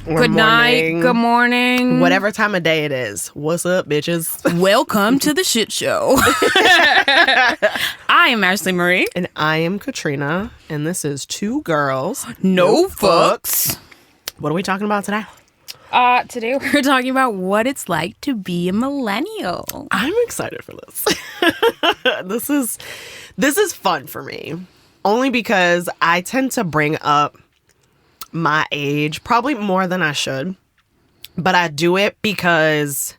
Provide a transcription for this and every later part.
Good night. Good morning. Whatever time of day it is. What's up, bitches? Welcome to the shit show. I am Ashley Marie. And I am Katrina. And this is Two Girls. No Fucks. What are we talking about today? Today we're talking about what it's like to be a millennial. I'm excited for this. This is fun for me. Only because I tend to bring up my age probably more than I should. But I do it because,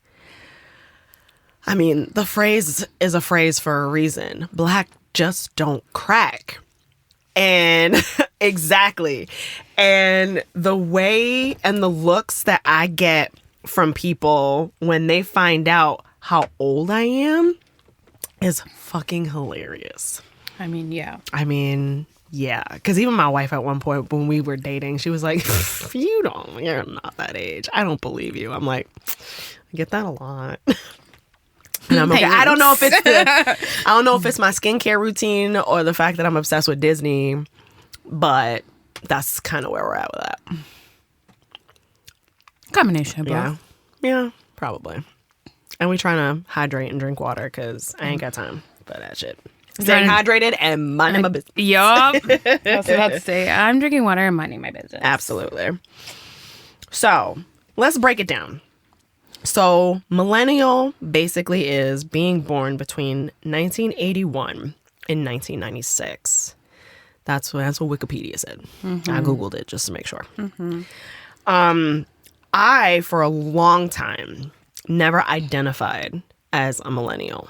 I mean, the phrase is a phrase for a reason. Black just don't crack. And exactly. And the way and the looks that I get from people when they find out how old I am is fucking hilarious. I mean, yeah. Because even my wife at one point when we were dating, she was like, you're not that age. I don't believe you. I'm like, I get that a lot. And I'm okay. I don't know if it's my skincare routine or the fact that I'm obsessed with Disney, but that's kind of where we're at with that. Combination of both. Yeah, probably. And we trying to hydrate and drink water because I ain't got time for that shit. Staying hydrated and minding my business. Yup. I was about to say, I'm drinking water and minding my business. Absolutely. So, let's break it down. So, millennial basically is being born between 1981 and 1996. That's what Wikipedia said. Mm-hmm. I Googled it just to make sure. Mm-hmm. I, for a long time, never identified as a millennial.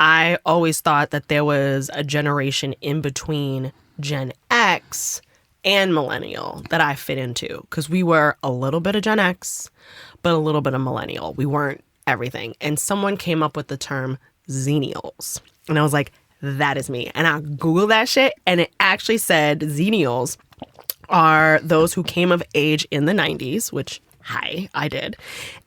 I always thought that there was a generation in between Gen X and millennial that I fit into because we were a little bit of Gen X, but a little bit of millennial. We weren't everything. And someone came up with the term Xennials. And I was like, that is me. And I Googled that shit and it actually said Xennials are those who came of age in the 90s, which, hi, I did.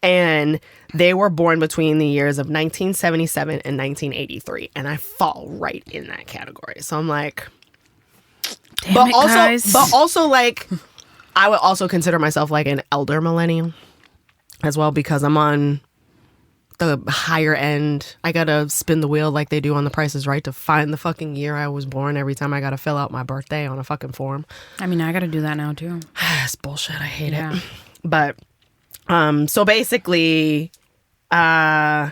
And they were born between the years of 1977 and 1983. And I fall right in that category. So I'm like, guys. But also like, I would also consider myself like an elder millennial as well because I'm on the higher end. I gotta spin the wheel like they do on The Price is Right to find the fucking year I was born every time I gotta fill out my birthday on a fucking form. I mean, I gotta do that now too. It's bullshit. I hate it. But so basically, they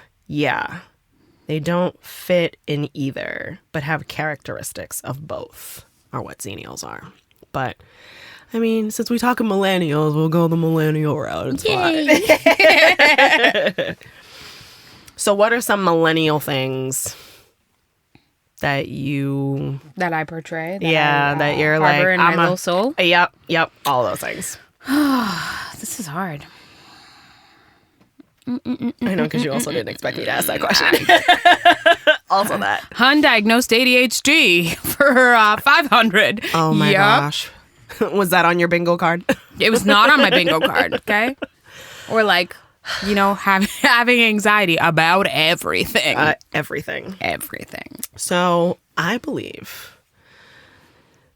don't fit in either, but have characteristics of both are what Xennials are. But I mean, since we talking millennials, we'll go the millennial route. It's fine. So what are some millennial things that I portray? That you're like, in my little soul? Yep, all those things. This is hard. I know, because you also didn't expect me to ask that question. Also that. Undiagnosed ADHD for 500. Oh my gosh. Was that on your bingo card? It was not on my bingo card, okay? Or like, having anxiety about everything. Everything. So I believe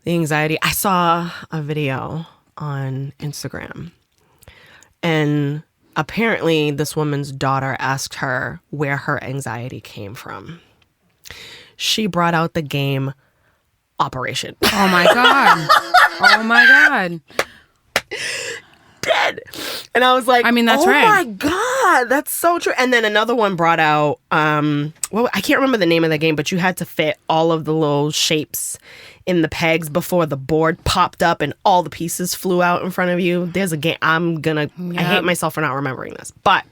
the anxiety. I saw a video on Instagram and apparently this woman's daughter asked her where her anxiety came from. She brought out the game Operation. Oh my God. Dead. And I was like, that's right. Oh my God, that's so true. And then another one brought out, I can't remember the name of the game, but you had to fit all of the little shapes in the pegs before the board popped up and all the pieces flew out in front of you. There's a game. I hate myself for not remembering this, but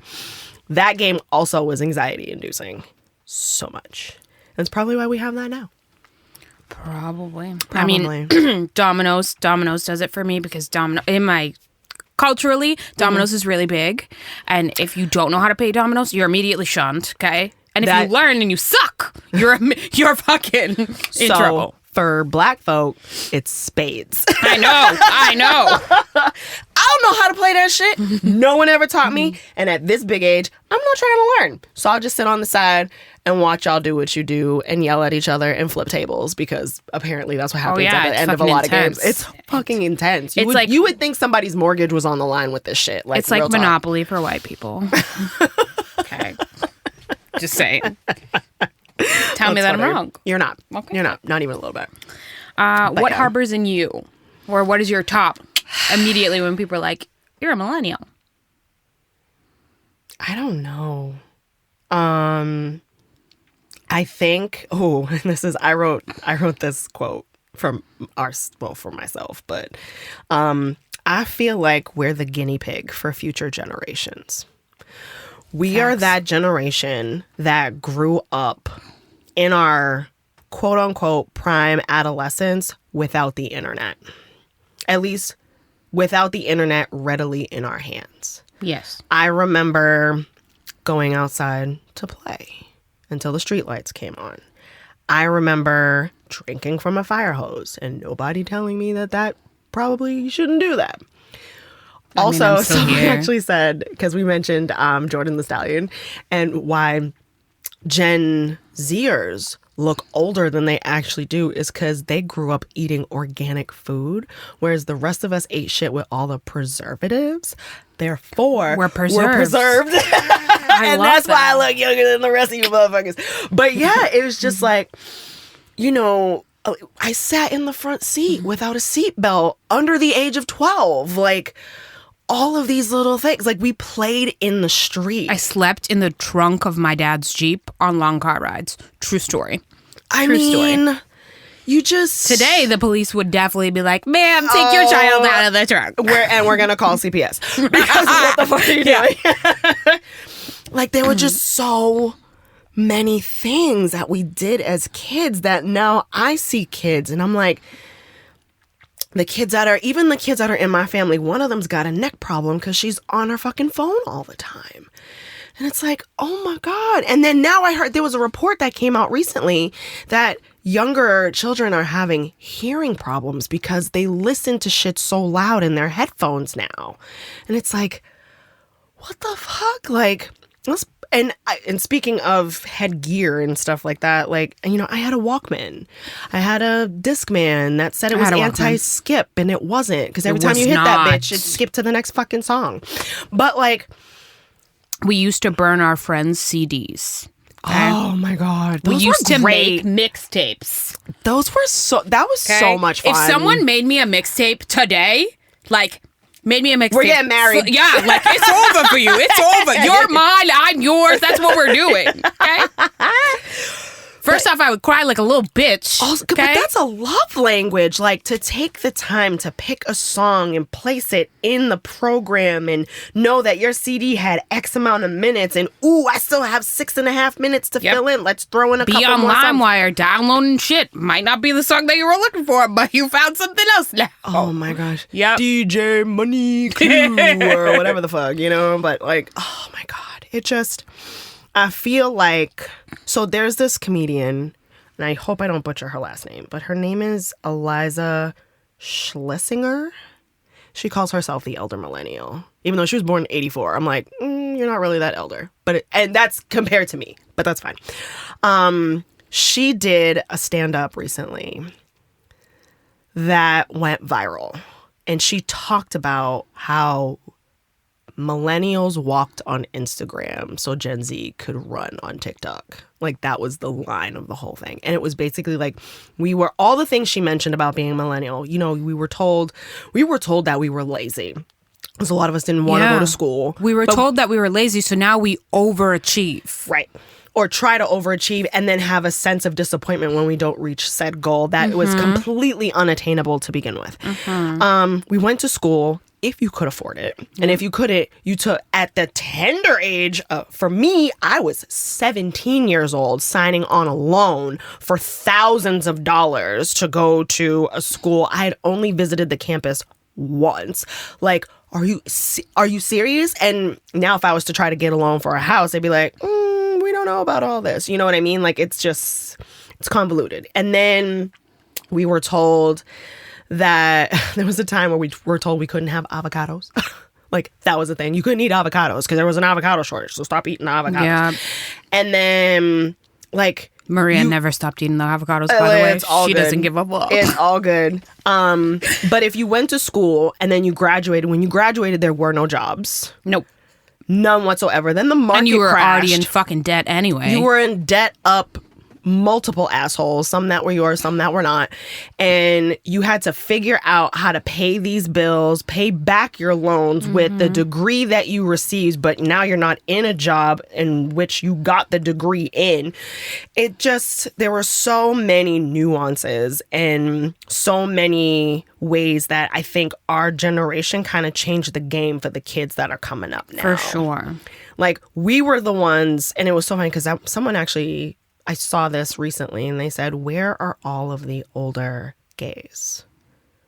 that game also was anxiety inducing so much. That's probably why we have that now. Probably. I mean, Domino's does it for me because culturally, Domino's is really big. And if you don't know how to pay Domino's, you're immediately shunned, okay? And if you learn and you suck, you're fucking in trouble. For black folk, it's spades. I know. I don't know how to play that shit. No one ever taught me. And at this big age, I'm not trying to learn. So I'll just sit on the side and watch y'all do what you do and yell at each other and flip tables, because apparently that's what happens at the end of a lot of games. It's fucking intense. You would think somebody's mortgage was on the line with this shit. Like, it's like Monopoly for white people. Okay. Just saying. Tell me that I'm wrong. You're not. Okay. You're not. Not even a little bit. What harbors in you? Or what is your top immediately when people are like, you're a millennial? I don't know. I think, I wrote this quote for myself, but I feel like we're the guinea pig for future generations. We are that generation that grew up in our quote unquote prime adolescence without the internet. At least without the internet readily in our hands. Yes. I remember going outside to play until the streetlights came on. I remember drinking from a fire hose and nobody telling me that probably you shouldn't do that. Also, someone actually said, because we mentioned Jordan the Stallion and why Gen Zers look older than they actually do is because they grew up eating organic food, whereas the rest of us ate shit with all the preservatives. Therefore, we're preserved. And that's why I look younger than the rest of you motherfuckers. But yeah, it was just like, I sat in the front seat without a seatbelt under the age of 12. Like, all of these little things. Like, we played in the street. I slept in the trunk of my dad's Jeep on long car rides. True story. True story. You just... Today, the police would definitely be like, ma'am, take your child out of the trunk. We're going to call CPS. Because what the fuck are you doing? Like, there were just so many things that we did as kids that now I see kids and I'm like... The kids that are in my family, one of them's got a neck problem because she's on her fucking phone all the time. And it's like, oh my God. And then now I heard there was a report that came out recently that younger children are having hearing problems because they listen to shit so loud in their headphones now. And it's like, what the fuck? Like, and speaking of headgear and stuff like that, like, I had a Walkman. I had a Discman that said it was anti-skip, and it wasn't, because every time you hit that bitch, it skipped to the next fucking song. But, like... We used to burn our friends' CDs. Okay? Oh, my God. We used to make mixtapes. That was so much fun. If someone made me a mixtape today, like... Made me a mixtape. We're getting married. Yeah, like, it's over for you. It's over. You're mine. I'm yours. That's what we're doing. Okay? First off, I would cry like a little bitch. Also, but that's a love language. Like, to take the time to pick a song and place it in the program and know that your CD had X amount of minutes and, I still have 6.5 minutes to fill in. Let's throw in a couple more songs. Be on LimeWire downloading shit. Might not be the song that you were looking for, but you found something else now. Oh, my gosh. Yep. DJ Money Q or whatever the fuck, But, like, oh, my God. It just... I feel like, so there's this comedian, and I hope I don't butcher her last name, but her name is Eliza Schlesinger. She calls herself the elder millennial, even though she was born in 84. I'm like, you're not really that elder, and that's compared to me, but that's fine. She did a stand-up recently that went viral, and she talked about how millennials walked on Instagram so Gen Z could run on TikTok. Like, that was the line of the whole thing. And it was basically like, all the things she mentioned about being millennial, we were told that we were lazy. Because a lot of us didn't want to go to school. We were told that we were lazy, so now we overachieve. Right. Or try to overachieve and then have a sense of disappointment when we don't reach said goal that was completely unattainable to begin with. We went to school if you could afford it. And if you couldn't, you took at the tender age, for me, I was 17 years old signing on a loan for thousands of dollars to go to a school. I had only visited the campus once. Like, are you serious? And now if I was to try to get a loan for a house, they'd be like, we don't know about all this. You know what I mean? Like, it's convoluted. And then we were told that there was a time where we were told we couldn't have avocados. Like, that was the thing. You couldn't eat avocados because there was an avocado shortage. So stop eating avocados. Yeah. And then, like... Maria never stopped eating the avocados, by the way. She doesn't give up. It's all good. But if you went to school and then you graduated, when you graduated, there were no jobs. Nope. None whatsoever. Then the market crashed. And you were crashed. already in fucking debt anyway. You were in debt up multiple assholes, some that were yours, some that were not. And you had to figure out how to pay these bills, pay back your loans with the degree that you received, but now you're not in a job in which you got the degree in. It just, there were so many nuances and so many ways that I think our generation kind of changed the game for the kids that are coming up now. For sure. Like, we were the ones, and it was so funny because someone actually... I saw this recently and they said, where are all of the older gays?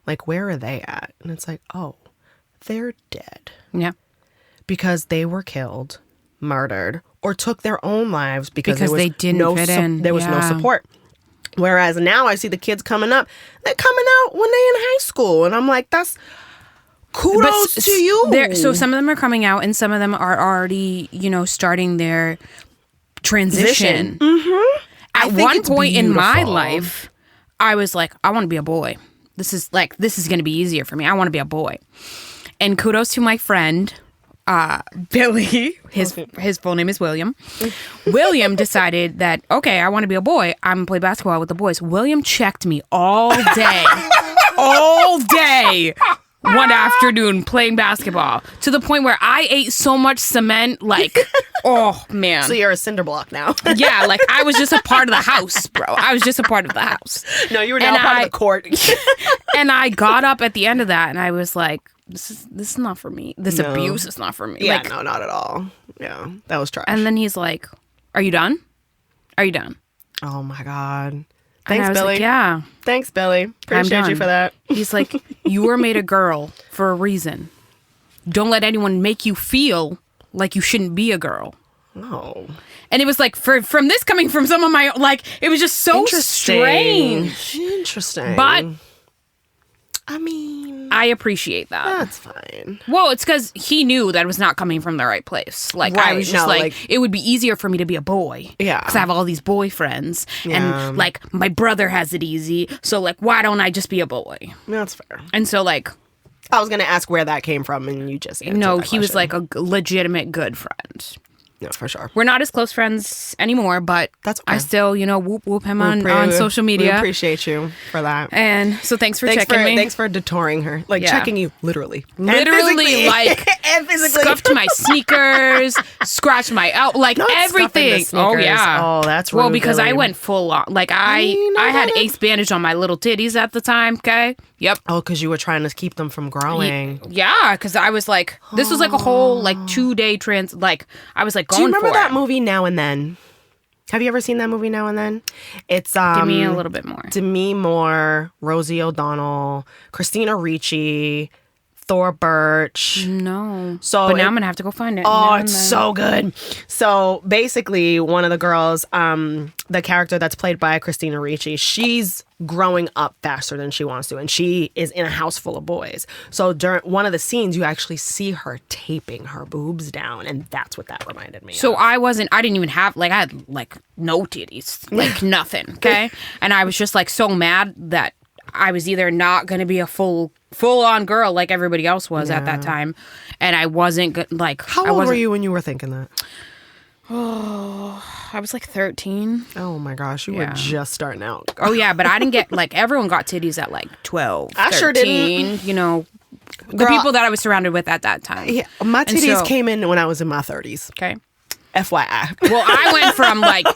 Like, where are they at? And it's like, oh, they're dead. Yeah. Because they were killed, murdered, or took their own lives because they didn't fit in. There was no support. Whereas now I see the kids coming up, they're coming out when they're in high school. And I'm like, that's kudos to you. So some of them are coming out and some of them are already, starting their transition. At one point in my life, I was like, I want to be a boy. This is going to be easier for me. I want to be a boy. And kudos to my friend, Billy. His full name is William. William decided that, okay, I want to be a boy. I'm going to play basketball with the boys. William checked me all day. All day. One afternoon playing basketball to the point where I ate so much cement, like, oh man. So you're a cinder block now. Yeah, like I was just a part of the house, bro. I was just a part of the house. No, you were now part of the court. And I got up at the end of that and I was like, this is not for me. This abuse is not for me. Yeah, no, not at all. Yeah, that was trash. And then he's like, are you done? Are you done? Oh my God. Thanks, Billy. Like, yeah. Thanks, Billy. Appreciate you for that. He's like, you were made a girl for a reason. Don't let anyone make you feel like you shouldn't be a girl. Oh. And it was like, from this coming from some of my, like, it was just so strange. Interesting. But, I mean, I appreciate that. That's fine. Well, it's because he knew that it was not coming from the right place. Like, I was just it would be easier for me to be a boy. Yeah. Because I have all these boyfriends. Yeah. And, like, my brother has it easy. So, like, why don't I just be a boy? That's fair. And so, like... I was going to ask where that came from, and you just answered No, that he question. was, like, a legitimate good friend. No, for sure. We're not as close friends anymore, but that's okay. I still, whoop him on social media. We appreciate you for that. And so thanks for checking me. Thanks for detouring her. Like, checking you, literally. Literally, like, and physically. Scuffed my sneakers, scratched my everything. Oh, yeah. Oh, that's rude, well, because Billy. I went full on. Like, I had ace bandage on my little titties at the time, okay? Yep. Oh, because you were trying to keep them from growing. Yeah, because I was like, this was like a whole, like, 2-day I was like, going for it. Do you remember that movie Now and Then? Have you ever seen that movie Now and Then? It's Give me a little bit more. Demi Moore, Rosie O'Donnell, Christina Ricci, Thor Birch. No. But now I'm gonna have to go find it. Oh, it's so good. So basically, one of the girls, the character that's played by Christina Ricci, she's growing up faster than she wants to, and she is in a house full of boys. So during one of the scenes, you actually see her taping her boobs down, and that's what that reminded me of. So I didn't even have, like, I had, like, no titties, like, nothing, okay? And I was just, like, so mad that I was either not going to be a full-on girl like everybody else was at that time, and I wasn't, like... How old were you when you were thinking that? Oh, I was like 13. Oh my gosh, you were just starting out. Oh yeah, but I didn't get, like, everyone got titties at like 12, I 13, sure didn't. The people that I was surrounded with at that time. Yeah, my titties came in when I was in my 30s. Okay. FYI. Well, I went from, like,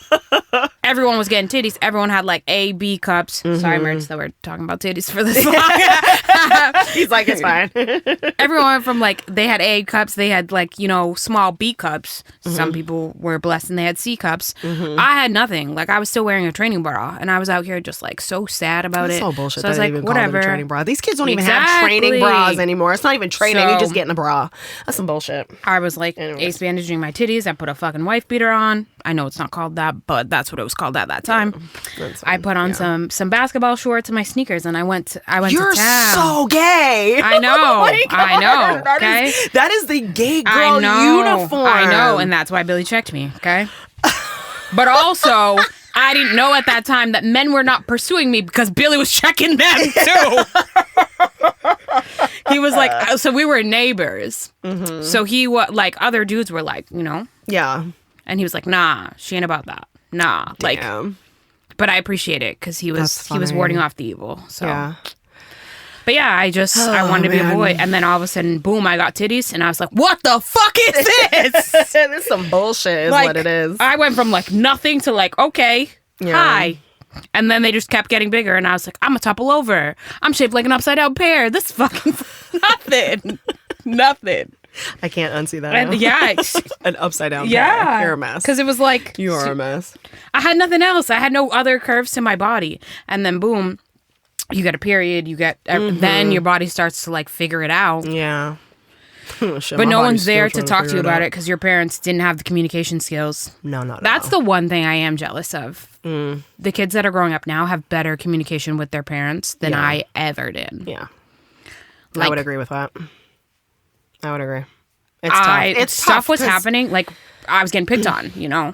everyone was getting titties. Everyone had, like, A, B cups. Mm-hmm. Sorry, Merch, that we're talking about titties for this long. He's like, it's fine. Everyone went from, like, they had A cups. They had, like, small B cups. Mm-hmm. Some people were blessed and they had C cups. Mm-hmm. I had nothing. Like, I was still wearing a training bra. And I was out here just, like, so sad about it. So bullshit. So I was like, whatever. A training bra. These kids don't even have training bras anymore. It's not even training. So, you're just getting a bra. That's some bullshit. I was, like, ace bandaging my titties. I put a fucking wife beater on. I know it's not called that, but that's what it was called at that time. I put on some basketball shorts and my sneakers, and I went to town. You're so gay. I know. Oh I know. Okay, that is the gay girl uniform. I know, and that's why Billy checked me. Okay, but also. I didn't know at that time that men were not pursuing me because Billy was checking them too. He was like, so we were neighbors. Mm-hmm. So he was like, other dudes were like, Yeah. And he was like, nah, she ain't about that. Nah. Damn. Like, but I appreciate it because he was warding off the evil. So. Yeah. But yeah, I wanted to be a boy. And then all of a sudden, boom, I got titties. And I was like, what the fuck is this? This is some bullshit is what it is. I went from like nothing to like, okay, hi. And then they just kept getting bigger. And I was like, I'm going to topple over. I'm shaped like an upside down pear. This is fucking nothing. Nothing. I can't unsee that. And yeah. An upside down pear. You're a mess. Because it was like. You are a mess. I had nothing else. I had no other curves to my body. And then boom. You get a period, you get, then your body starts to like figure it out. Yeah. But no one's there to talk to you about it because your parents didn't have the communication skills. No, not That's the one thing I am jealous of. The kids that are growing up now have better communication with their parents than I ever did. Yeah. I would agree with that. I would agree. It's tough. Stuff was happening, like I was getting picked on,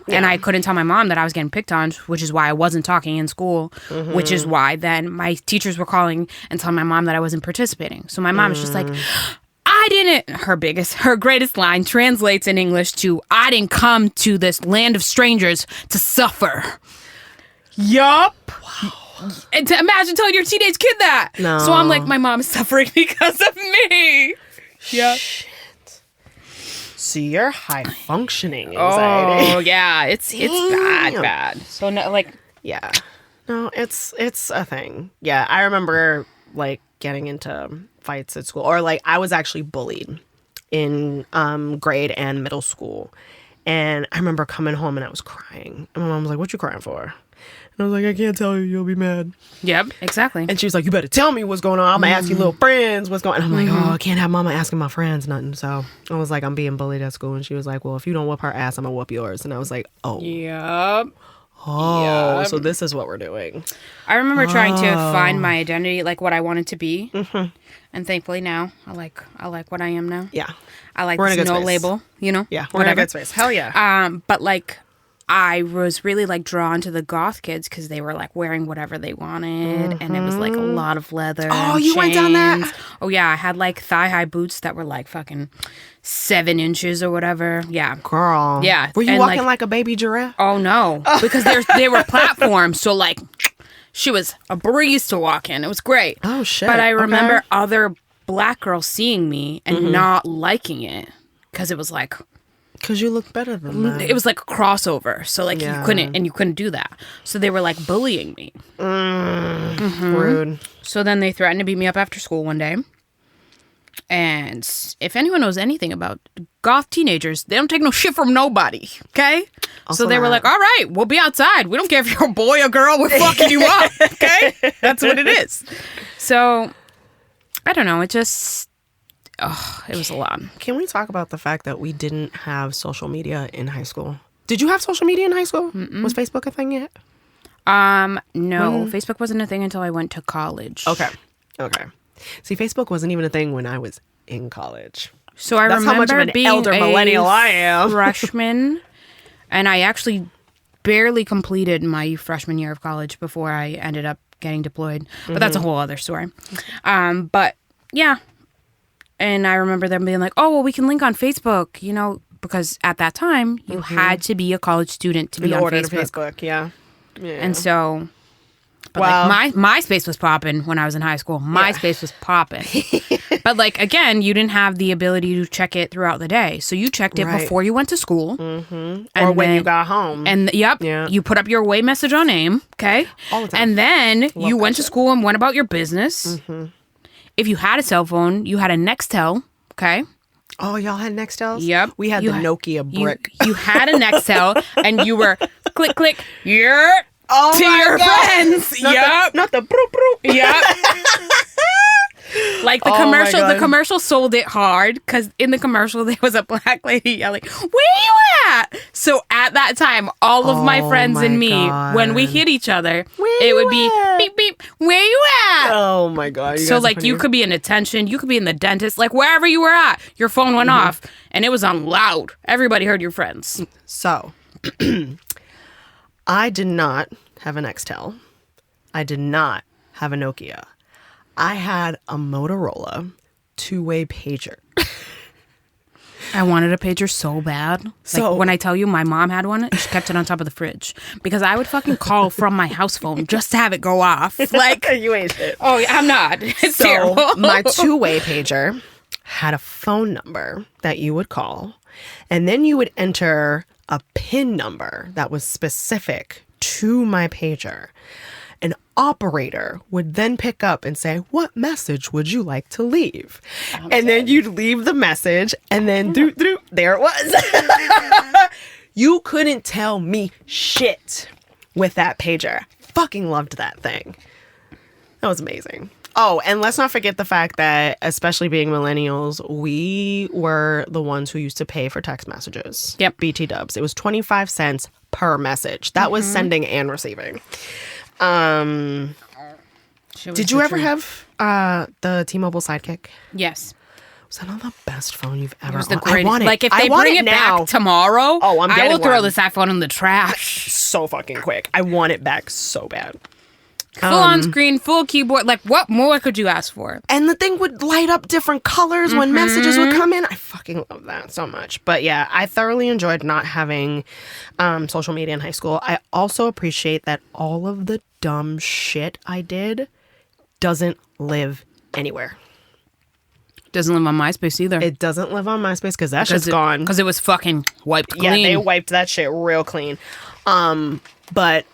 and I couldn't tell my mom that I was getting picked on, which is why I wasn't talking in school, which is why then my teachers were calling and telling my mom that I wasn't participating. So my mom was just like, her greatest line translates in English to, I didn't come to this land of strangers to suffer. Yup. Wow. And to imagine telling your teenage kid that. No. So I'm like, my mom is suffering because of me. Yeah. See, you're high functioning anxiety. Oh yeah, it's bad. So no, like yeah, no, it's a thing. Yeah, I remember like getting into fights at school, or like I was actually bullied in grade and middle school, and I remember coming home and I was crying, and my mom was like, "What you crying for?" And I was like, I can't tell you, you'll be mad. Yep, exactly. And she was like, you better tell me what's going on. I'm going to ask your little friends what's going on. And I'm like, I can't have mama asking my friends nothing. So I was like, I'm being bullied at school. And she was like, well, if you don't whoop her ass, I'm going to whoop yours. And I was like, oh. Yep. Oh, yep. So this is what we're doing. I remember trying to find my identity, like what I wanted to be. And thankfully now, I like what I am now. Yeah. I like this no label, Yeah, we're in a good space. Hell yeah. But like, I was really like drawn to the goth kids because they were like wearing whatever they wanted, and it was like a lot of leather. Oh, you went down that? Oh yeah, I had like thigh high boots that were like fucking 7 inches or whatever. Yeah, girl. Yeah, were you walking like a baby giraffe? Oh no, because they were platforms, so like she was a breeze to walk in. It was great. Oh shit! But I remember other black girls seeing me and not liking it because it was like. Because you look better than that. It was like a crossover. So like you couldn't do that. So they were like bullying me. Rude. So then they threatened to beat me up after school one day. And if anyone knows anything about goth teenagers, they don't take no shit from nobody. Okay? Also so they were like, all right, we'll be outside. We don't care if you're a boy or girl. We're fucking you up. Okay? That's what it is. So I don't know. It just... Oh, it was a lot. Can we talk about the fact that we didn't have social media in high school? Did you have social media in high school? Mm-mm. Was Facebook a thing yet? No. Facebook wasn't a thing until I went to college. Okay. See, Facebook wasn't even a thing when I was in college. So I remember how much of an being elder millennial I am. Freshman, and I actually barely completed my freshman year of college before I ended up getting deployed. But that's a whole other story. But yeah. And I remember them being like, oh, well, we can link on Facebook, because at that time, you had to be a college student to be on Facebook. Yeah. And so, but like MySpace was popping when I was in high school. MySpace was popping. But like, again, you didn't have the ability to check it throughout the day. So you checked it before you went to school. Or when you got home. And you put up your away message on AIM, okay? All the time. And then you went to school and went about your business. If you had a cell phone, you had a Nextel, okay? Oh, y'all had Nextels? Yep. We had the Nokia brick. You had a Nextel, and you were click, click, to your friends. Not the broop, broop. Yep. Like the commercial sold it hard because in the commercial there was a black lady yelling, "Where you at?" So at that time, all of my friends and me, when we hit each other, it would be beep beep, "Where you at?" Oh my God. So like you could be in attention, you could be in the dentist, like wherever you were at, your phone went off and it was on loud. Everybody heard your friends. So I did not have an Nextel. I did not have a Nokia. I had a Motorola two-way pager. I wanted a pager so bad. So like when I tell you my mom had one, she kept it on top of the fridge because I would fucking call from my house phone just to have it go off. Like you ain't shit. Oh, yeah, I'm not. It's so terrible. My two-way pager had a phone number that you would call, and then you would enter a PIN number that was specific to my pager. An operator would then pick up and say, "What message would you like to leave?" And then you'd leave the message, and then there it was. You couldn't tell me shit with that pager. Fucking loved that thing. That was amazing. Oh, and let's not forget the fact that, especially being millennials, we were the ones who used to pay for text messages. Yep. BT dubs. It was 25 cents per message. That was sending and receiving. Did you ever have the T-Mobile Sidekick? Yes. Was that not the best phone you've ever? It was the owned? greatest. I want it. Like if they bring it now. back tomorrow, I'm I getting will throw one. this iPhone in the trash. So fucking quick. I want it back so bad. Full on screen, full keyboard. Like what more could you ask for? And the thing would light up different colors when messages would come in. I fucking love that so much. But yeah, I thoroughly enjoyed not having social media in high school. I also appreciate that all of the dumb shit I did doesn't live anywhere. Doesn't live on MySpace either. It doesn't live on MySpace because that shit's gone. Because it was fucking wiped clean. Yeah, they wiped that shit real clean. But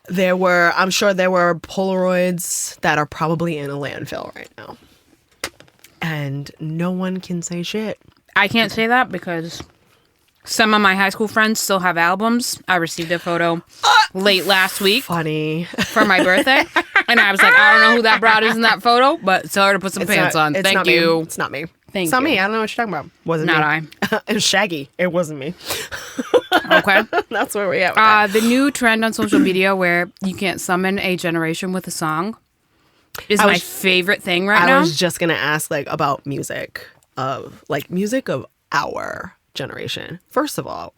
I'm sure there were Polaroids that are probably in a landfill right now. And no one can say shit. I can't say that because some of my high school friends still have albums. I received a photo late last week. Funny. For my birthday. And I was like, I don't know who that broad is in that photo, but tell her to put some pants on. Thank you. It's not me. Thank it's not you. me. I don't know what you're talking about. Wasn't not me. I. It was Shaggy. It wasn't me. Okay. That's where we at with that. The new trend on social media where you can't summon a generation with a song is my favorite thing right now. I was just going to ask about music of our generation. First of all,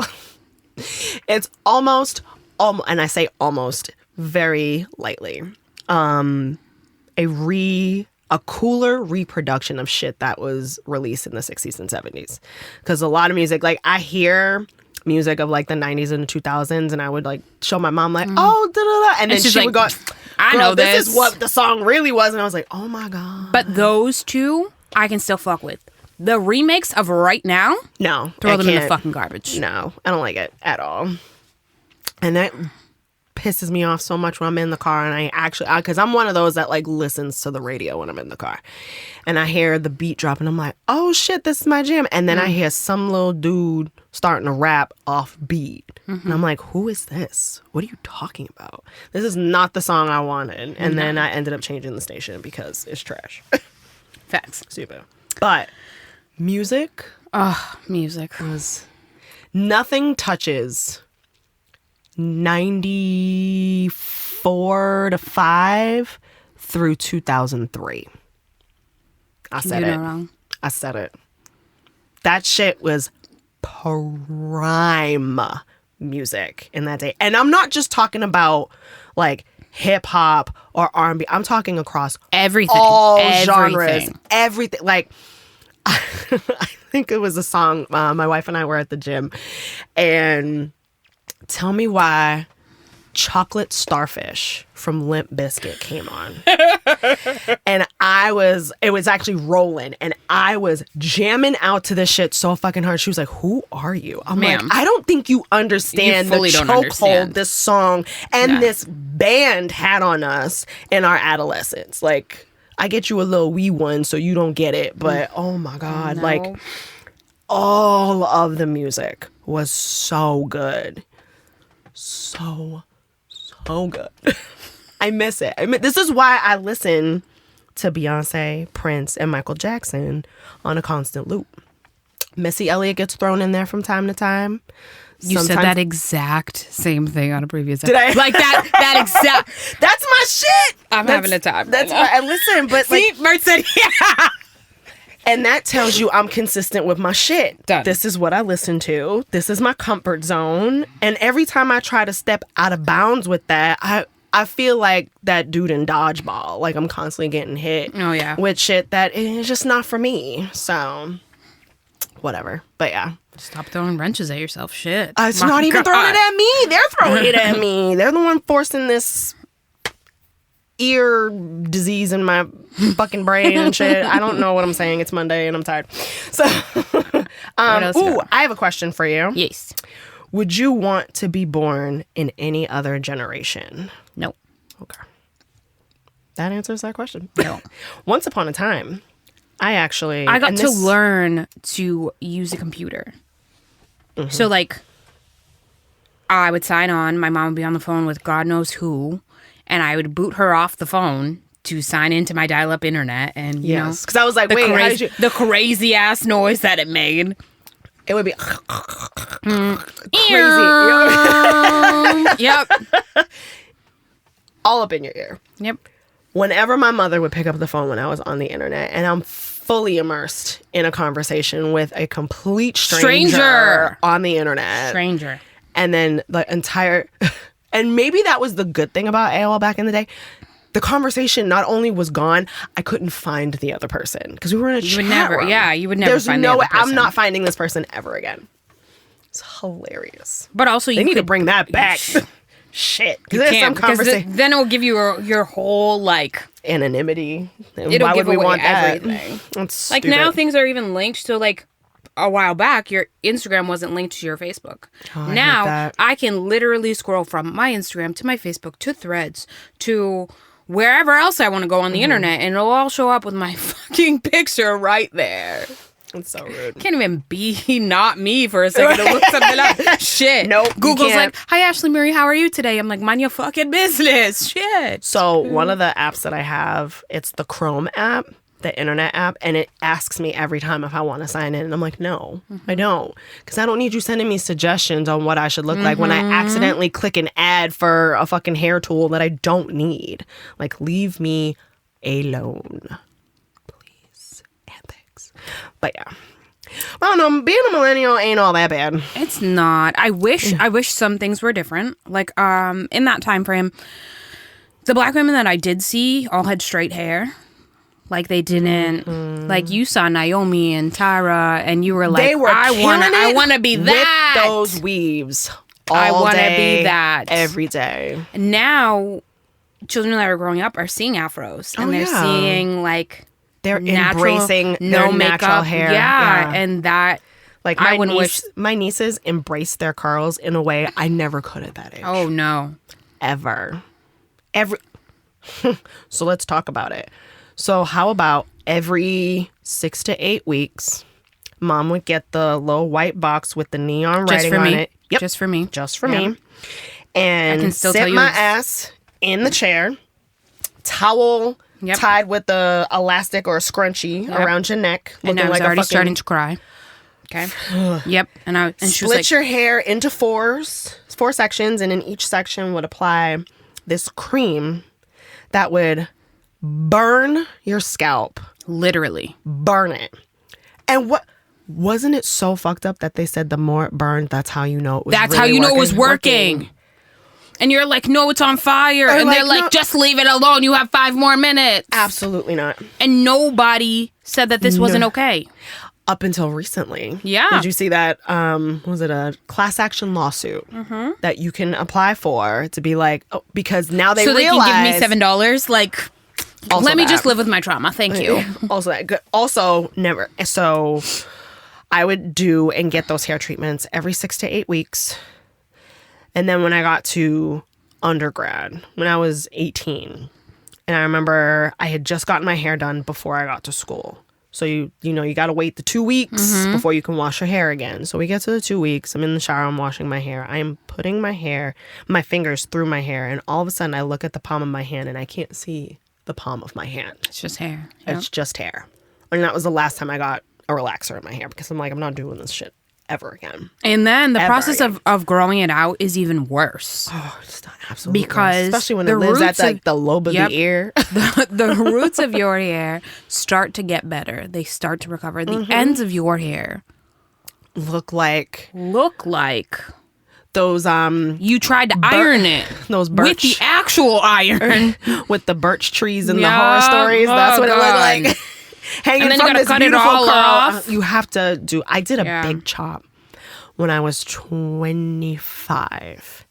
it's almost, and I say almost very lightly, a cooler reproduction of shit that was released in the 60s and 70s. Because a lot of music, I hear music of the 90s and 2000s, and I would show my mom oh, da-da-da, and then she would go, I know this is what the song really was, and I was like, oh my God. But those two I can still fuck with. The remakes of right now, no, throw them in the fucking garbage. No, I don't like it at all. And that pisses me off so much when I'm in the car, and I actually, because I'm one of those that listens to the radio when I'm in the car, and I hear the beat drop, and I'm like, oh shit, this is my jam. And then I hear some little dude starting to rap off beat, and I'm like, who is this? What are you talking about? This is not the song I wanted. And then I ended up changing the station because it's trash. Facts. Stupid. But music, music was nothing touches 94 to 5 through 2003. I said it. Wrong. I said it. That shit was prime music in that day. And I'm not just talking about hip hop or R&B. I'm talking across everything. All genres. Everything. I think it was a song. My wife and I were at the gym, and tell me why Chocolate Starfish from Limp Bizkit came on. And it was actually rolling, and I was jamming out to this shit so fucking hard. She was like, who are you? I'm like, I don't think you understand the chokehold this song and this band had on us in our adolescence. I get you a little wee one so you don't get it, but oh my God, all of the music was so good. So good. I miss it. This is why I listen to Beyonce, Prince, and Michael Jackson on a constant loop. Missy Elliott gets thrown in there from time to time. You said that exact same thing on a previous Did I? Like that exact. That's my shit. I'm having a time. That's right and listen, but see, Mert said, yeah. And that tells you I'm consistent with my shit. Done. This is what I listen to. This is my comfort zone. And every time I try to step out of bounds with that, I feel like that dude in Dodgeball. Like I'm constantly getting hit. Oh, yeah. With shit that is just not for me. So, whatever. But yeah. Stop throwing wrenches at yourself. Shit. It's not even throwing it at me. They're throwing it at me. They're the one forcing this ear disease in my fucking brain and shit. I don't know what I'm saying. It's Monday and I'm tired. So, I have a question for you. Yes. Would you want to be born in any other generation? No. Okay. That answers that question. No. Once upon a time, I got to learn to use a computer. Mm-hmm. So, like, I would sign on. My mom would be on the phone with God knows who. And I would boot her off the phone to sign into my dial-up internet. And, you know. Because I was like, wait, how did you... The crazy-ass noise that it made. It would be... crazy. Yep. All up in your ear. Yep. Whenever my mother would pick up the phone when I was on the internet, and I'm fully immersed in a conversation with a complete stranger on the internet. Stranger. And then the entire... And maybe that was the good thing about AOL back in the day. The conversation not only was gone, I couldn't find the other person because we were in a chat room. Yeah, you would never There's find no the way. other person. I'm not finding this person ever again. It's hilarious. But also, they need to bring that back. Shit, because there's some conversation. Then it will give you your whole like anonymity. It'll give away everything. That's like stupid. now things are even linked. So like a while back, your Instagram wasn't linked to your Facebook. Oh, now I can literally scroll from my Instagram to my Facebook to Threads to wherever else I want to go on the internet, and it'll all show up with my fucking picture right there. It's so rude. Can't even be not me for a second to look something up. Shit. Nope. Google's like, hi, Ashley Marie, how are you today? I'm like, mind your fucking business. Shit. So one of the apps that I have, it's the Chrome app, the internet app, and it asks me every time if I want to sign in. And I'm like, no, I don't. Because I don't need you sending me suggestions on what I should look like when I accidentally click an ad for a fucking hair tool that I don't need. Like, leave me alone. But yeah, I don't know. Being a millennial ain't all that bad. It's not. I wish some things were different. Like in that time frame, the black women that I did see all had straight hair. Like they didn't. Like you saw Naomi and Tara, and you were like, they were I want to be that. With those weaves. I want to be that every day. Now, children that are growing up are seeing afros, and they're seeing like. They're embracing their natural hair. Yeah, and that like my nieces embrace their curls in a way I never could at that age. Oh no. Ever. So let's talk about it. So how about every 6 to 8 weeks, Mom would get the little white box with the neon writing on it. Yep. Just for me. Just for me. And sit my ass in the chair, towel tied with the elastic or a scrunchie around your neck. And I was already starting to cry. Okay. Yep. And she was like, your hair into four sections, and in each section would apply this cream that would burn your scalp. Literally. Burn it. And wasn't it so fucked up that they said the more it burned, that's how you know it was That's really how you know it was working. And you're like, no, it's on fire. And they're like, just leave it alone. You have 5 more minutes. Absolutely not. And nobody said that this wasn't okay. Up until recently. Yeah. Did you see that, was it a class action lawsuit that you can apply for to be like, because now they realize. So they can give me $7? Like, let me just live with my trauma. Thank you. Also that. Good. Also, never. So I would do and get those hair treatments every 6 to 8 weeks. And then when I got to undergrad, when I was 18, and I remember I had just gotten my hair done before I got to school. So, you got to wait the 2 weeks before you can wash your hair again. So we get to the 2 weeks. I'm in the shower. I'm washing my hair. I am putting my fingers through my hair. And all of a sudden, I look at the palm of my hand and I can't see the palm of my hand. It's just hair. Yep. It's just hair. And that was the last time I got a relaxer in my hair because I'm like, I'm not doing this shit ever again. And then the process of growing it out is even worse. Oh, it's not absolutely because worse. Especially when it lives at like the lobe of the ear. The roots of your hair start to get better. They start to recover. The ends of your hair look like those you tried to iron it. Those birch with the actual iron. With the birch trees in the horror stories. That's what it looked like. Hanging and then from you gotta this cut beautiful it all curl. off. You have to do. I did a big chop when I was 25.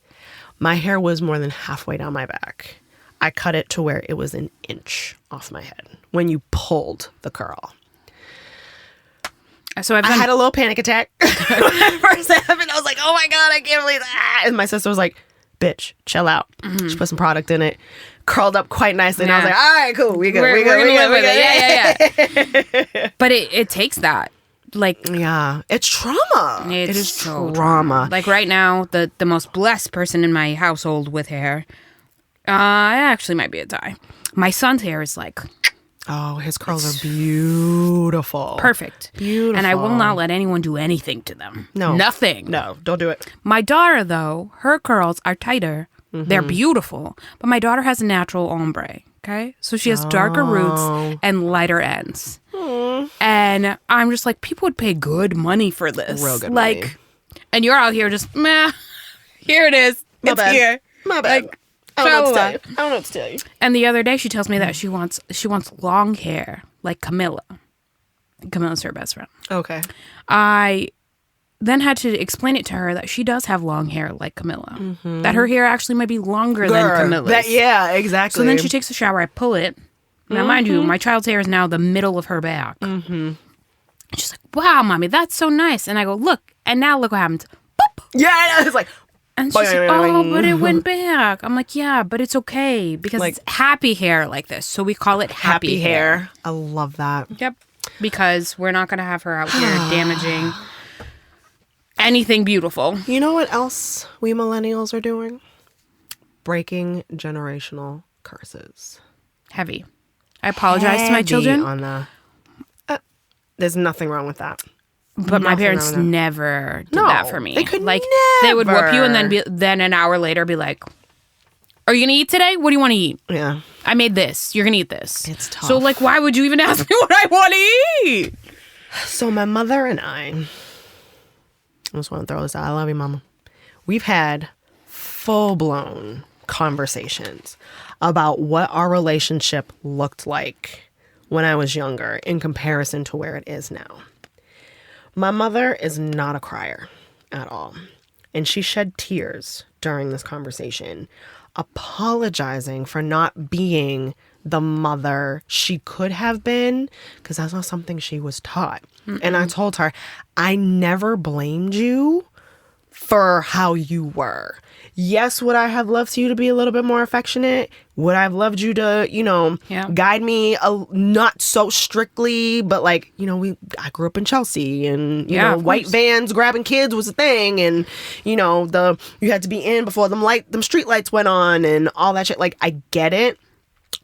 My hair was more than halfway down my back. I cut it to where it was an inch off my head when you pulled the curl. So I had a little panic attack. When it first happened, I was like, oh my God, I can't believe that. And my sister was like, bitch, chill out. She put some product in it, curled up quite nicely. And I was like, all right, cool. We good. We're gonna live with it. Yeah. But it takes that. Like, yeah, it's trauma. It is so trauma. Like right now, the most blessed person in my household with hair, it actually might be a tie. My son's hair is like, oh, his curls are beautiful. Perfect. Beautiful. And I will not let anyone do anything to them. No. Nothing. No, don't do it. My daughter, though, her curls are tighter. They're beautiful. But my daughter has a natural ombre, okay? So she has darker roots and lighter ends. And I'm just like, people would pay good money for this. Real good like, money. And you're out here just, meh, here it is. It's here. My bad. Like, I don't know what to tell you. I don't know what to tell you. And the other day she tells me that she wants long hair like Camilla. Camilla's her best friend. Okay. I then had to explain it to her that she does have long hair like Camilla. That her hair actually might be longer than Camilla's. Yeah, exactly. So then she takes a shower, I pull it. Now, mind you, my child's hair is now the middle of her back. She's like, wow, mommy, that's so nice. And I go, look, and now look what happened. Boop. Yeah, it's like... And she's like, oh, but it went back. I'm like, yeah, but it's okay because it's happy hair like this. So we call it happy hair. I love that. Yep. Because we're not going to have her out here damaging anything beautiful. You know what else we millennials are doing? Breaking generational curses. Heavy. I apologize to my children. On the, there's nothing wrong with that. But my parents never did that for me. They could like never. They would whoop you and then an hour later be like, are you gonna eat today? What do you want to eat? Yeah. I made this. You're gonna eat this. It's tough. So like, why would you even ask me what I want to eat? So my mother and I just want to throw this out. I love you, Mama. We've had full-blown conversations about what our relationship looked like when I was younger in comparison to where it is now. My mother is not a crier at all. And she shed tears during this conversation, apologizing for not being the mother she could have been, because that's not something she was taught. And I told her, I never blamed you for how you were. Yes, would I have loved you to be a little bit more affectionate? Would I have loved you to, guide me not so strictly, but like, I grew up in Chelsea and, you know, white vans grabbing kids was a thing. And, you had to be in before them street lights went on and all that shit. Like, I get it.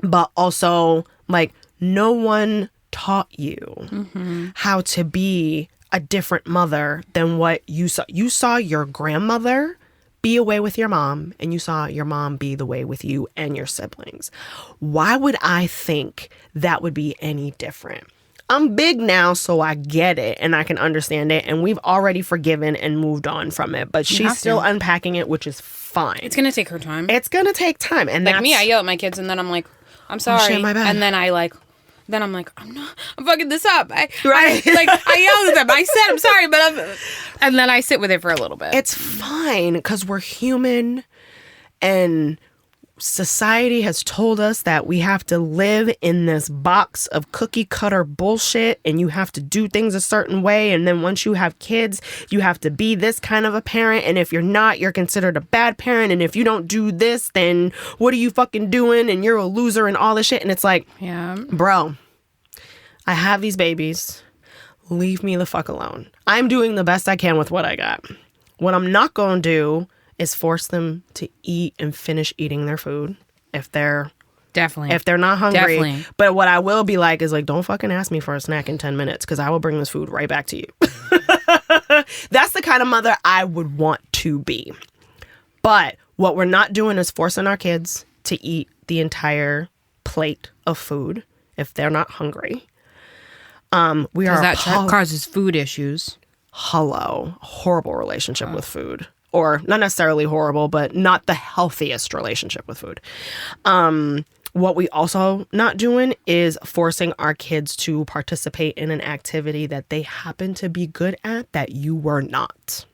But also, like, no one taught you how to be a different mother than what you saw. You saw your grandmother be away with your mom, and you saw your mom be the way with you and your siblings. Why would I think that would be any different? I'm big now, so I get it and I can understand it. And we've already forgiven and moved on from it. But she's still unpacking it, which is fine. It's going to take her time. It's going to take time. And like me, I yell at my kids and then I'm like, I'm sorry. Oh, shit, my bad. And then I'm like, I'm fucking this up. I yelled at them. I said, I'm sorry, but and then I sit with it for a little bit. It's fine because we're human and society has told us that we have to live in this box of cookie cutter bullshit and you have to do things a certain way. And then once you have kids, you have to be this kind of a parent. And if you're not, you're considered a bad parent. And if you don't do this, then what are you fucking doing? And you're a loser and all this shit. And it's like, bro, I have these babies. Leave me the fuck alone. I'm doing the best I can with what I got. What I'm not going to do is force them to eat and finish eating their food. If they're Definitely. If they're not hungry. Definitely. But what I will be like is like, don't fucking ask me for a snack in 10 minutes because I will bring this food right back to you. That's the kind of mother I would want to be. But what we're not doing is forcing our kids to eat the entire plate of food if they're not hungry. That causes food issues. Horrible relationship with food. Or not necessarily horrible, but not the healthiest relationship with food. What we also not doing is forcing our kids to participate in an activity that they happen to be good at that you were not.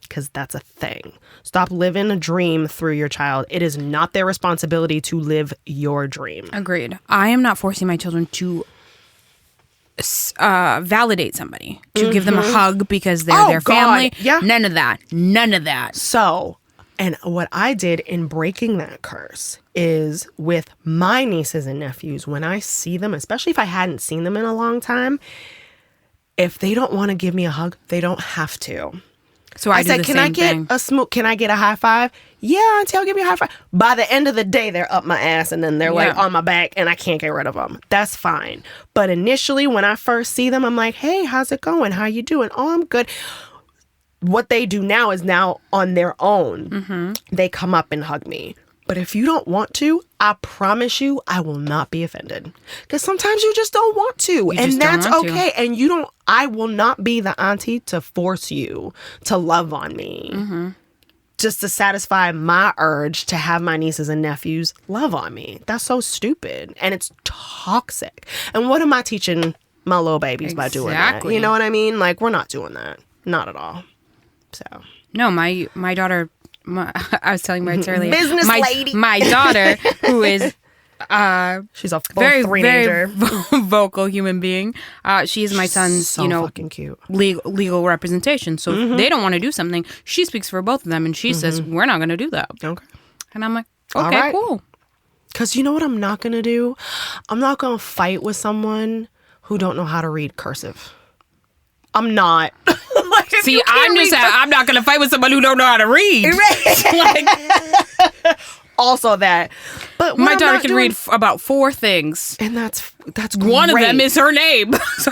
Because that's a thing. Stop living a dream through your child. It is not their responsibility to live your dream. Agreed. I am not forcing my children to validate somebody, to give them a hug because they're their family. Yeah. None of that. So, and what I did in breaking that curse is with my nieces and nephews, when I see them, especially if I hadn't seen them in a long time, if they don't want to give me a hug, they don't have to. So I said, can I get a high five? Yeah, Auntie, I'll give you a high five. By the end of the day, they're up my ass and then they're like on my back and I can't get rid of them. That's fine. But initially, when I first see them, I'm like, hey, how's it going? How you doing? Oh, I'm good. What they do now is now on their own. They come up and hug me. But if you don't want to, I promise you, I will not be offended. Because sometimes you just don't want to. And that's okay. And I will not be the auntie to force you to love on me. Just to satisfy my urge to have my nieces and nephews love on me. That's so stupid. And it's toxic. And what am I teaching my little babies by doing that? You know what I mean? Like, we're not doing that. Not at all. So. No, my daughter... I was telling Martz earlier. Business lady. My daughter, who is she's a very teenager, vocal human being. She is my son's, fucking cute legal representation. So they don't want to do something. She speaks for both of them, and she says, "We're not going to do that." Okay. And I'm like, "Okay, cool." Because you know what I'm not going to do? I'm not going to fight with someone who don't know how to read cursive. I'm not. See, I'm not going to fight with somebody who don't know how to read. Also that. But my daughter can read about 4 things. And that's great. One of them is her name. So.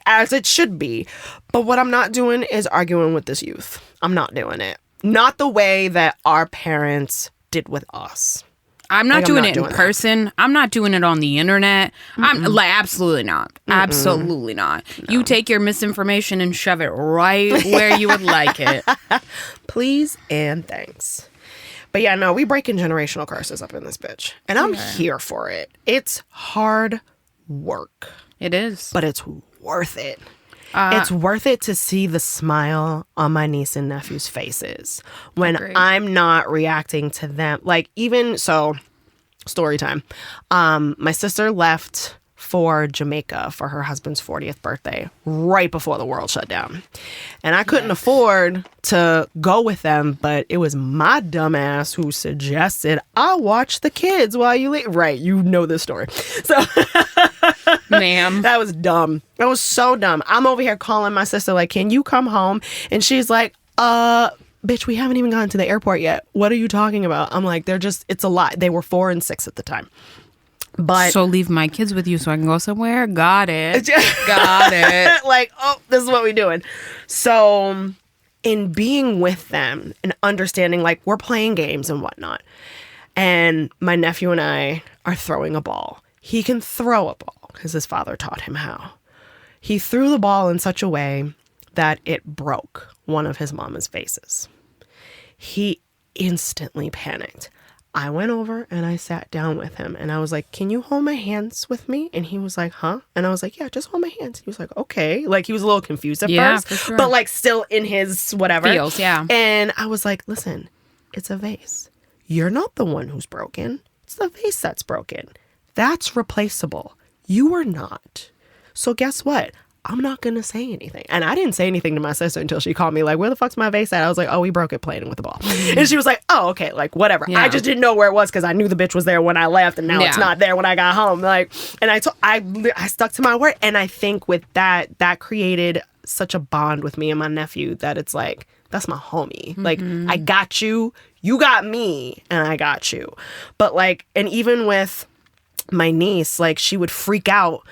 As it should be. But what I'm not doing is arguing with this youth. I'm not doing it. Not the way that our parents did with us. I'm not doing it in person. I'm not doing it on the internet. I'm like, absolutely not. Absolutely not. No. You take your misinformation and shove it right where you would like it. Please and thanks. But yeah, no, we breaking generational curses up in this bitch. And I'm here for it. It's hard work. It is. But it's worth it. It's worth it to see the smile on my niece and nephew's faces when I'm not reacting to them. Like, even so, story time. My sister left for Jamaica for her husband's 40th birthday right before the world shut down. And I couldn't afford to go with them, but it was my dumbass who suggested I'll watch the kids while you leave. Right, you know this story. So, ma'am. That was dumb. That was so dumb. I'm over here calling my sister like, can you come home? And she's like, bitch, we haven't even gotten to the airport yet. What are you talking about? I'm like, it's a lot. They were 4 and 6 at the time. But so leave my kids with you so I can go somewhere? Got it. Got it. Like, oh, this is what we're doing. So in being with them and understanding, like, we're playing games and whatnot. And my nephew and I are throwing a ball. He can throw a ball because his father taught him how. He threw the ball in such a way that it broke one of his mama's vases. He instantly panicked. I went over and I sat down with him and I was like, can you hold my hands with me? And he was like, huh? And I was like, yeah, just hold my hands. He was like, okay. Like, he was a little confused at first, for sure. But like still in his whatever. Feels, yeah. And I was like, listen, it's a vase. You're not the one who's broken. It's the vase that's broken. That's replaceable. You are not. So guess what? I'm not going to say anything. And I didn't say anything to my sister until she called me like, where the fuck's my vase at? I was like, oh, we broke it playing with the ball. And she was like, oh, okay, like whatever. Yeah. I just didn't know where it was because I knew the bitch was there when I left and now it's not there when I got home. Like, and I stuck to my word. And I think with that created such a bond with me and my nephew that it's like, That's my homie. Like, I got you, you got me, and I got you. But like, and even with my niece, like, she would freak out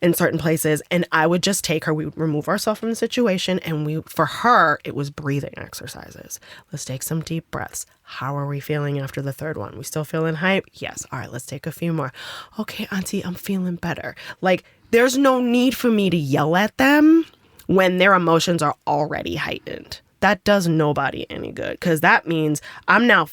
in certain places, and I would just take her. We would remove ourselves from the situation, and for her, it was breathing exercises. Let's take some deep breaths. How are we feeling after the third one? We still feeling hype? Yes. All right, let's take a few more. Okay, auntie, I'm feeling better. Like, there's no need for me to yell at them when their emotions are already heightened. That does nobody any good, because that means I'm now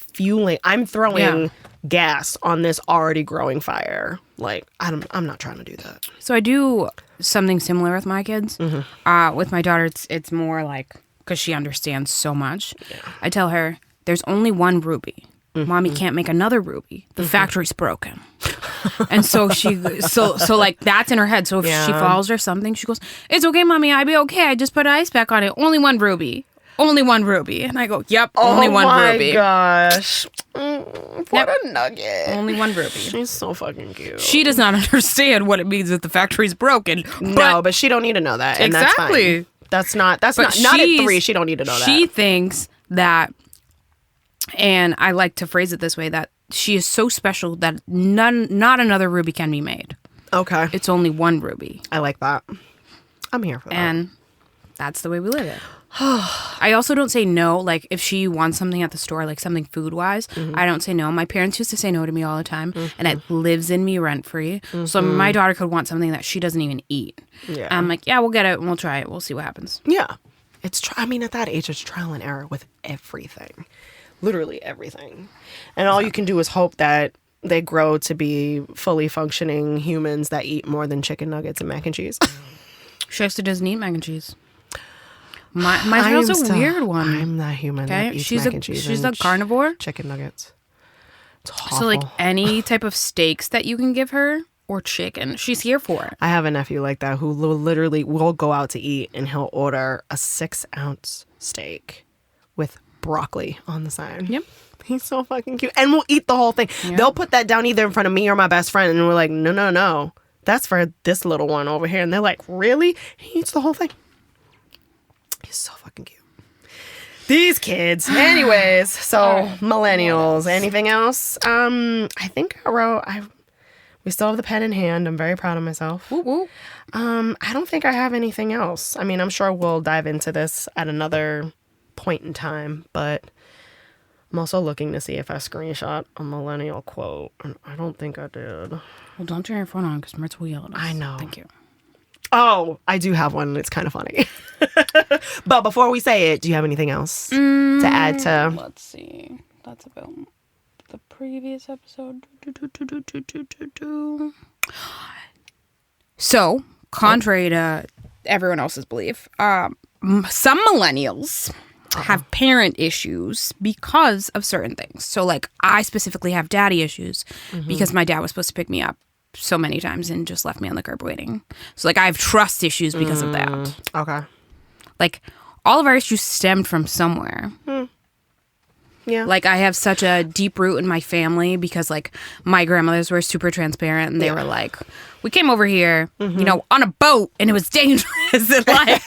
I'm throwing gas on this already growing fire. Like, I'm not trying to do that. So I do something similar with my kids. With my daughter, it's more like, because she understands so much. Yeah. I tell her, there's only one Ruby. Mommy can't make another Ruby. The factory's broken. And so so like, that's in her head. So if she falls or something, she goes, it's okay, Mommy, I'll be okay. I just put ice back on it. Only one Ruby. Only one Ruby. And I go, yep, only one Ruby. Oh my gosh. What a nugget. Only one Ruby. She's so fucking cute. She does not understand what it means that the factory's broken. But she don't need to know that. And exactly. That's not at 3. She don't need to know that. She thinks that, and I like to phrase it this way, that she is so special that not another Ruby can be made. Okay. It's only one Ruby. I like that. I'm here for that. And that's the way we live it. I also don't say no. Like, if she wants something at the store, like something food-wise, I don't say no. My parents used to say no to me all the time, and it lives in me rent-free. So my daughter could want something that she doesn't even eat. Yeah. I'm like, yeah, we'll get it, and we'll try it. We'll see what happens. Yeah. I mean, at that age, it's trial and error with everything. Literally everything. And all you can do is hope that they grow to be fully functioning humans that eat more than chicken nuggets and mac and cheese. She actually doesn't eat mac and cheese. My child's a weird one. I'm that human that eats mac and cheese. She's a carnivore. Chicken nuggets. It's awful. So, like, any type of steaks that you can give her or chicken, she's here for it. I have a nephew like that who literally will go out to eat and he'll order a 6-ounce steak with broccoli on the side. Yep. He's so fucking cute. And we'll eat the whole thing. Yep. They'll put that down either in front of me or my best friend, and we're like, no. That's for this little one over here. And they're like, really? He eats the whole thing. He's so fucking cute. These kids. Anyways, so millennials. Anything else? I think we still have the pen in hand. I'm very proud of myself. Woo woo. I don't think I have anything else. I mean, I'm sure we'll dive into this at another point in time, but I'm also looking to see if I screenshot a millennial quote. I don't think I did. Well, don't turn your phone on because Mertz will yell at us. I know. Thank you. Oh, I do have one. It's kind of funny. But before we say it, do you have anything else to add to? Let's see. That's about the previous episode. So, contrary to everyone else's belief, some millennials have parent issues because of certain things. So, like, I specifically have daddy issues because my dad was supposed to pick me up so many times and just left me on the curb waiting. So, like, I have trust issues because of that. Okay. Like, all of our issues stemmed from somewhere. Yeah. Like, I have such a deep root in my family because, like, my grandmothers were super transparent, and they were like, we came over here, you know, on a boat, and it was dangerous. And, like,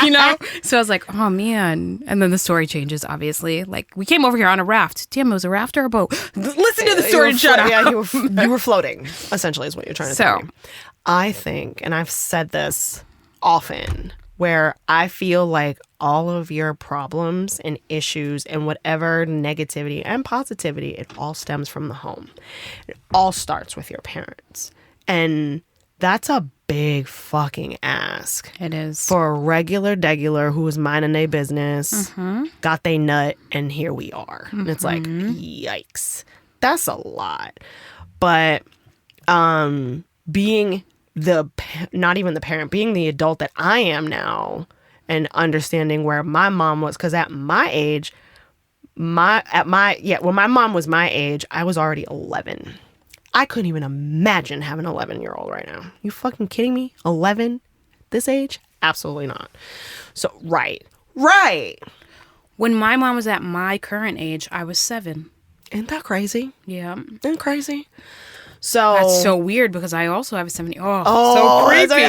you know? So I was like, oh, man. And then the story changes, obviously. Like, we came over here on a raft. Damn, it was a raft or a boat? Listen to the story and shut up. Yeah, you were floating, essentially, is what you're trying to tell me. I think, and I've said this often, where I feel like all of your problems and issues and whatever negativity and positivity, it all stems from the home. It all starts with your parents. And that's a big fucking ask. It is. For a regular degular who was minding their business, got they nut, and here we are. And it's like, yikes. That's a lot. But being not even the parent, being the adult that I am now, and understanding where my mom was, because at my age, when my mom was my age, I was already 11. I couldn't even imagine having an 11-year-old right now. You fucking kidding me? 11 this age? Absolutely not. So right. When my mom was at my current age, I was 7. Isn't that crazy? Yeah. Isn't that crazy? So that's so weird because I also have a 70. So creepy.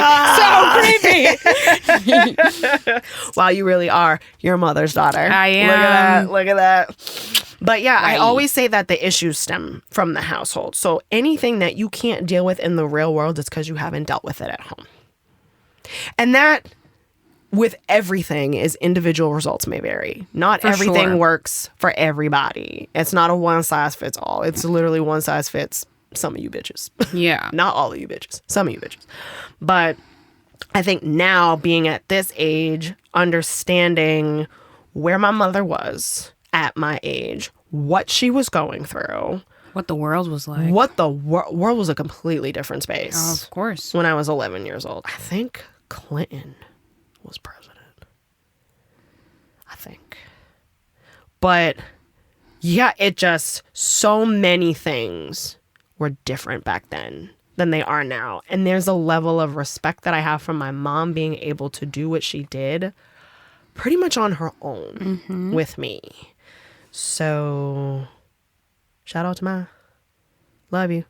Wow, you really are your mother's daughter. I am. Look at that. But yeah, right. I always say that the issues stem from the household. So anything that you can't deal with in the real world is because you haven't dealt with it at home. And that, with everything, is individual results may vary. Not everything works for everybody. It's not a one size fits all. It's literally one size fits some of you bitches. Yeah. Not all of you bitches. Some of you bitches. But I think now, being at this age, understanding where my mother was at my age, what she was going through, what the world was like. What the world was a completely different space. Oh, of course. When I was 11 years old. I think Clinton was president. I think. But yeah, it just, so many things were different back then than they are now. And there's a level of respect that I have from my mom being able to do what she did pretty much on her own with me. So shout out to Ma. Love you.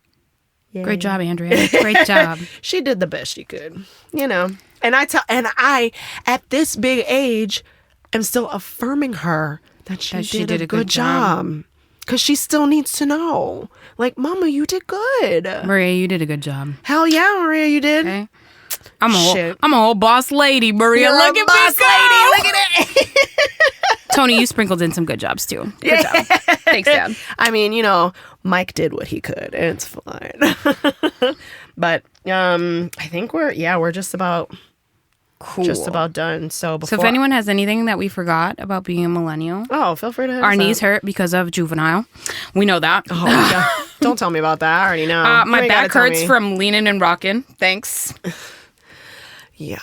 Yay. Great job, Andrea. Great job. She did the best she could, you know. And I at this big age am still affirming her that she did a good job. Because she still needs to know. Like, Mama, you did good. Maria, you did a good job. Hell yeah, Maria, you did. Okay. I'm a whole boss lady, Maria. Look at boss me lady. Look at it. Tony, you sprinkled in some good jobs too. Good job. Thanks, Dad. I mean, you know, Mike did what he could. And it's fine. But I think we're just about done. So if anyone has anything that we forgot about being a millennial, feel free to hit our us knees up. hurt because of juvenile. We know that. Oh my God. Don't tell me about that. I already know. My back hurts from leaning and rocking. Thanks. Yeah.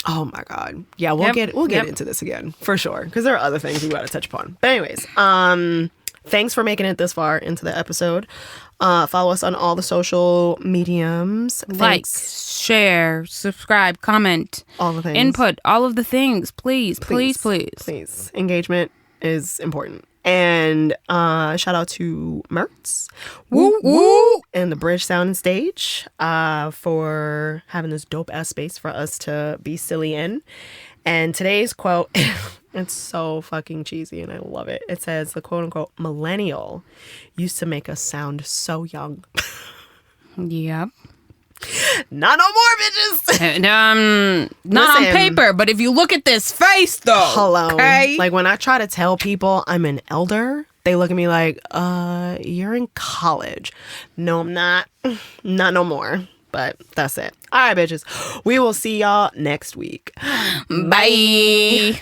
Oh my God. Yeah, we'll get into this again for sure, because there are other things we got to touch upon. But anyways, thanks for making it this far into the episode. Follow us on all the social mediums. Like, share, subscribe, comment, all the things. Input, all of the things. Please. Engagement is important. And shout out to Mertz, woo woo, and the Bridge Sound and Stage for having this dope ass space for us to be silly in. And today's quote, it's so fucking cheesy and I love it. It says, the quote unquote millennial used to make us sound so young. Yep. Not no more, bitches. Not on paper, but if you look at this face, though. Hello. Okay? Like, when I try to tell people I'm an elder, they look at me like, you're in college. No, I'm not. Not no more. But that's it. All right, bitches. We will see y'all next week. Bye.